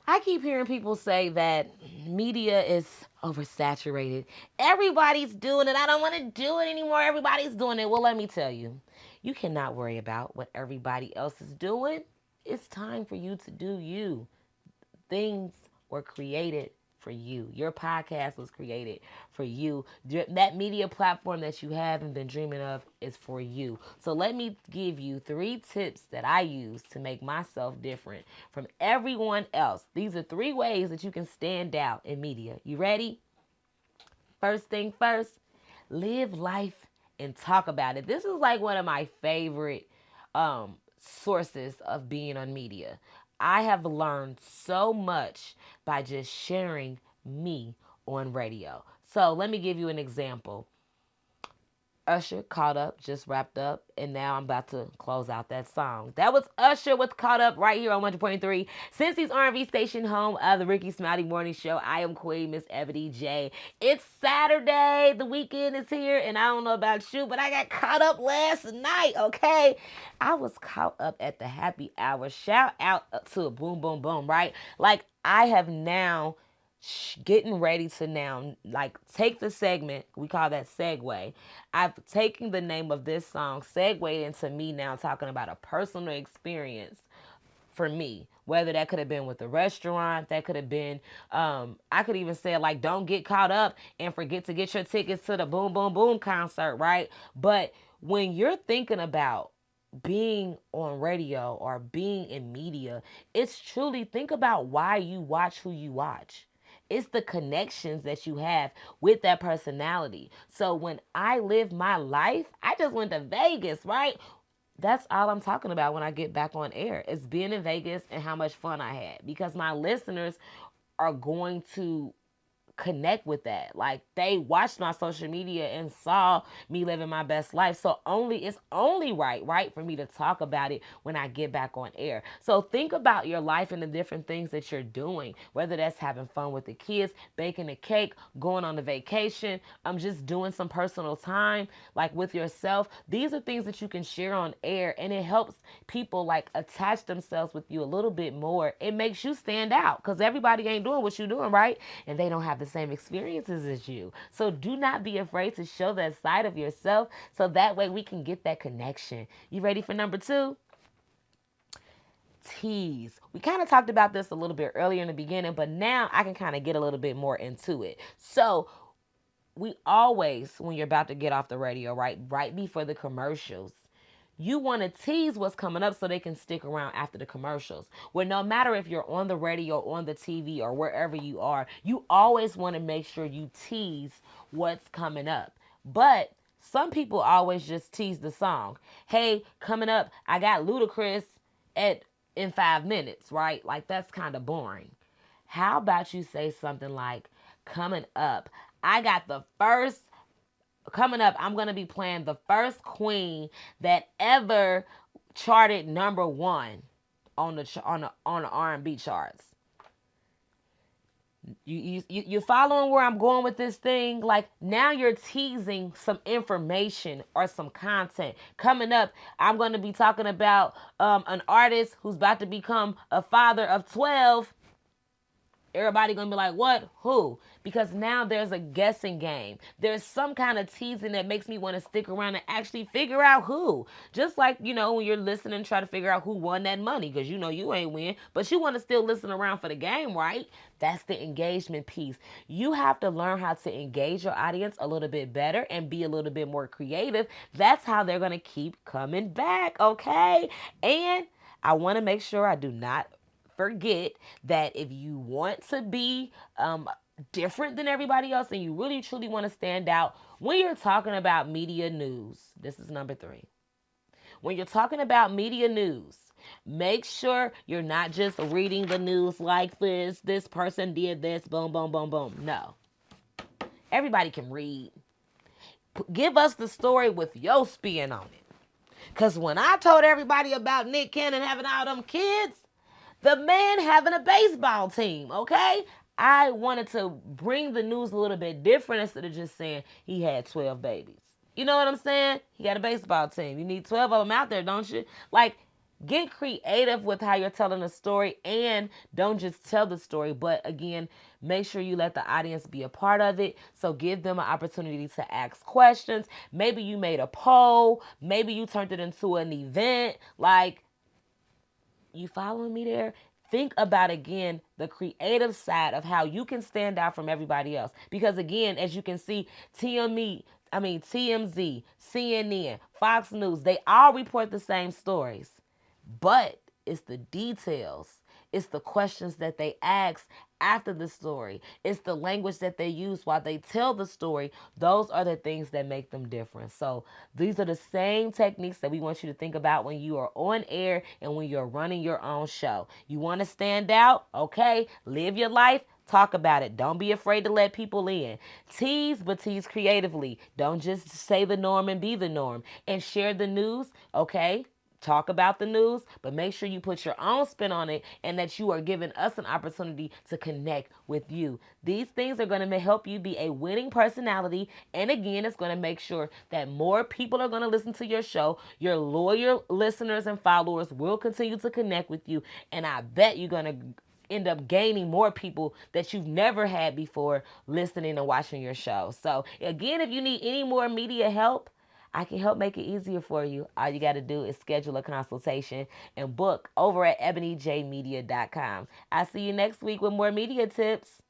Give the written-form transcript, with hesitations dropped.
I keep hearing people say that media is oversaturated. Everybody's doing it. I don't want to do it anymore. Everybody's doing it. Well, let me tell you, you cannot worry about what everybody else is doing. It's time for you to do you. Things were created for you. Your podcast was created for you. That media platform that you have and been dreaming of is for you. So let me give you 3 tips that I use to make myself different from everyone else. These are 3 ways that you can stand out in media. You ready? First thing first, live life and talk about it. This is like one of my favorite sources of being on media. I have learned so much by just sharing me on radio. So let me give you an example. Usher, Caught Up, just wrapped up, and now I'm about to close out that song. That was Usher with Caught Up right here on 100.3. Cincy's R&B station, home of the Ricky Smiley Morning Show. I am Queen Miss Ebony J. It's Saturday. The weekend is here, and I don't know about you, but I got caught up last night, okay? I was caught up at the happy hour. Shout out to Boom Boom Boom, right? Like, I have now getting ready to now like take the segment we call that segue. I've taken the name of this song, segued into me now talking about a personal experience for me, whether that could have been with the restaurant, that could have been I could even say like don't get caught up and forget to get your tickets to the Boom Boom Boom concert, right? But when you're thinking about being on radio or being in media, it's truly think about why you watch who you watch. It's the connections that you have with that personality. So when I live my life, I just went to Vegas, right? That's all I'm talking about when I get back on air. It's being in Vegas and how much fun I had because my listeners are going to connect with that. Like they watched my social media and saw me living my best life. So it's only right for me to talk about it when I get back on air. So think about your life and the different things that you're doing, whether that's having fun with the kids, baking a cake, going on a vacation, just doing some personal time like with yourself. These are things that you can share on air and it helps people like attach themselves with you a little bit more. It makes you stand out because everybody ain't doing what you're doing, right? And they don't have the same experiences as you. So do not be afraid to show that side of yourself so that way we can get that connection. You ready for number 2? Tease. We kind of talked about this a little bit earlier in the beginning, but now I can kind of get a little bit more into it. So we always, when you're about to get off the radio, right before the commercials, you want to tease what's coming up so they can stick around after the commercials. Well, no matter if you're on the radio, on the TV, or wherever you are, you always want to make sure you tease what's coming up. But some people always just tease the song. Hey, coming up, I got Ludacris at in 5 minutes, right? Like that's kind of boring. How about you say something like, coming up, I got the first coming up, I'm gonna be playing the first queen that ever charted number 1 on the R&B charts. You following where I'm going with this thing? Like now you're teasing some information or some content. Coming up, I'm gonna be talking about an artist who's about to become a father of 12. Everybody gonna be like, what? Who? Because now there's a guessing game. There's some kind of teasing that makes me want to stick around and actually figure out who. Just like, when you're listening, try to figure out who won that money because you ain't win, but you want to still listen around for the game, right? That's the engagement piece. You have to learn how to engage your audience a little bit better and be a little bit more creative. That's how they're gonna keep coming back, okay? And I want to make sure I do not forget that if you want to be different than everybody else and you really truly want to stand out when you're talking about media news, this is number 3. When you're talking about media news, make sure you're not just reading the news like this person did this, boom, boom, boom, boom. No. Everybody can read. Give us the story with your spin on it. Because when I told everybody about Nick Cannon having all them kids, the man having a baseball team, okay? I wanted to bring the news a little bit different instead of just saying he had 12 babies. You know what I'm saying? He got a baseball team. You need 12 of them out there, don't you? Like, Get creative with how you're telling the story, and don't just tell the story, but again, make sure you let the audience be a part of it. So give them an opportunity to ask questions. Maybe you made a poll, maybe you turned it into an event. Like, you following me there? Think about again the creative side of how you can stand out from everybody else. Because again, as you can see, TMZ, CNN, Fox News, they all report the same stories. But it's the details. It's the questions that they ask after the story. It's the language that they use while they tell the story. Those are the things that make them different. So these are the same techniques that we want you to think about when you are on air and when you're running your own show. You want to stand out? Okay, live your life. Talk about it. Don't be afraid to let people in. Tease, but tease creatively. Don't just say the norm and be the norm. And share the news, okay? Talk about the news, but make sure you put your own spin on it and that you are giving us an opportunity to connect with you. These things are going to help you be a winning personality. And again, it's going to make sure that more people are going to listen to your show. Your loyal listeners and followers will continue to connect with you. And I bet you're going to end up gaining more people that you've never had before listening and watching your show. So, again, if you need any more media help, I can help make it easier for you. All you got to do is schedule a consultation and book over at ebonyjmedia.com. I'll see you next week with more media tips.